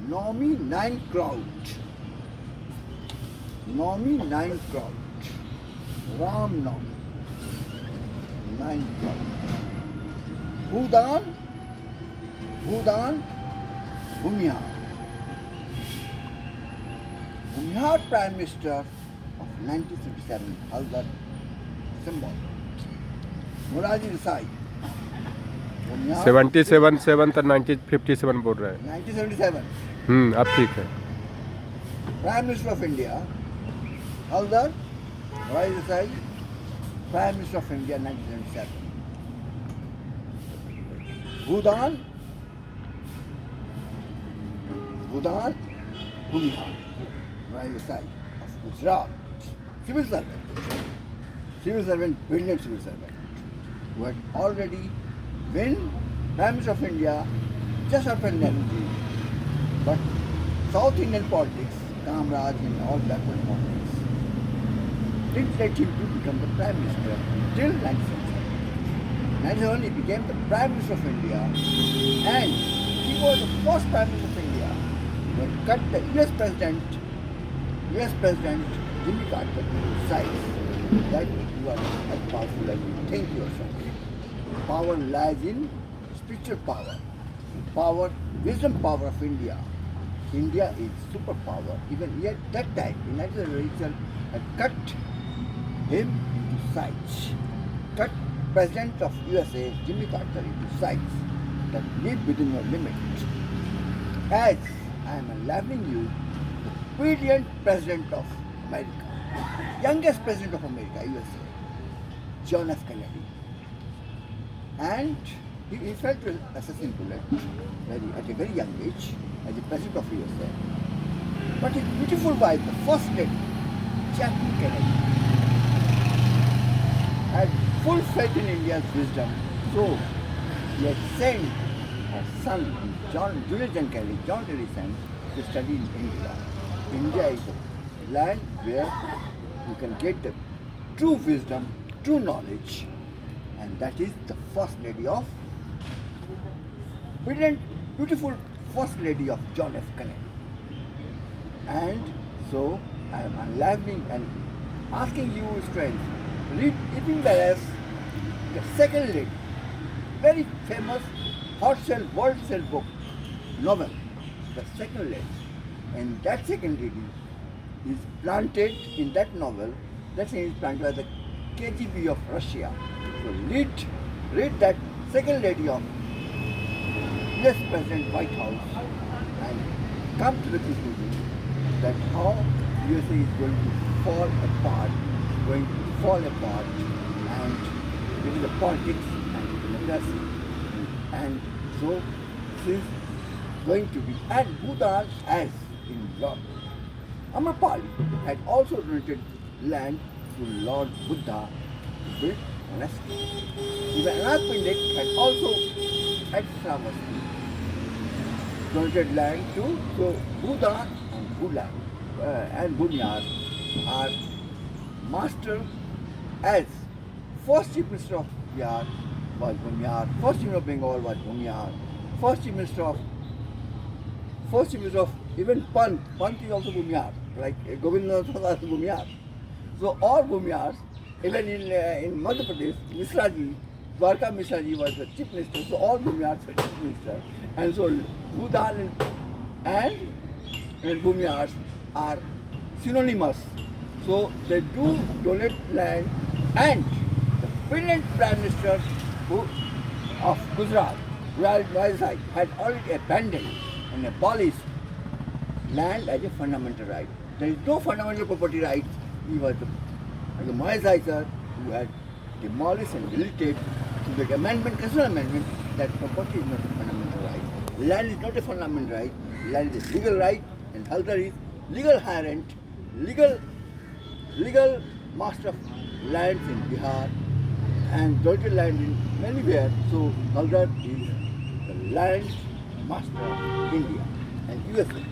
Nomi 9 crowd. Nomi 9 crowd. Ram Nomi 9 crowd. Bhudan, Bhumihar. Bhumihar Prime Minister of 1967, Haldar symbol. Morarji Desai. Bhumihar 77 7 और 1957 बोल रहे हैं 1977. अब ठीक है Prime Minister of India, Haldar Morarji Desai, Prime Minister of India 1977. Bhudan, Bhumihar, Morarji Desai of Gujarat, civil servant, brilliant civil servant, who had already been Prime Minister of India just after Nehru, but South Indian politics, Kamraj and all backward politics, didn't let him to become the Prime Minister till 1977. 1977 he became the Prime Minister of India, and he was the first Prime Minister of India who had cut the US President Jimmy Carter to size that you are as powerful as you think yourself. Power lies in spiritual power, wisdom power of India. India is superpower. Even at that time, the United Nations had cut him into size. Cut President of USA, Jimmy Carter, into size that live within your limit. As I am enlivening you, the brilliant President of America, youngest President of America, USA, John F. Kennedy. And he fell to an assassin bullet at a very young age as the President of USA. But his beautiful wife, the First Lady, Jacqueline Kennedy, had full faith in India's wisdom, so he had sent her son, Julius John Kennedy, John Kerry's son, to study in India. India is a land where you can get the true wisdom, true knowledge, and that is the First Lady of, brilliant, beautiful First Lady of John F. Kennedy. And so I am unlivening and asking you, friends, read even whereas the second lady, very famous hot sell, world sell book, novel, the second lady. And that second lady is planted in that novel, that thing is planted by the KGB of Russia. So read that second lady of US President White House and come to the conclusion that how USA is going to fall apart, and it is the politics and democracy. And so this is going to be, and Bhutan as in Lord Amrapali had also donated land to Lord Buddha to build monastery. Even Anath Pindik had also had Saravasti donated land to, so Bhutan and Bhumihar are master, as first Chief Minister of Bihar was Bhumihar, first Chief Minister of Bengal was Bhumihar, first Chief Minister of even Pant is also Bhumihar, like Govindnath was Bhumihar. So all Bhumihars, even in Madhya Pradesh, Misraji, Dwarka Misraji was the Chief Minister, so all Bhumihars were Chief Minister. And so Bhutan and Bhumihars are synonymous. So they do donate land, and the brilliant Prime Minister of Gujarat, Morarji Desai, had already abandoned and abolished land as a fundamental right. There is no fundamental property right. He was the Morarji Desai who had demolished and deleted through the amendment, constitutional amendment, that property is not a fundamental right. Land is not a fundamental right. Land is legal right, and Haldar is legal hirant, legal master of lands in Bihar and donated land in many where. So Haldar is the land master of India and USA.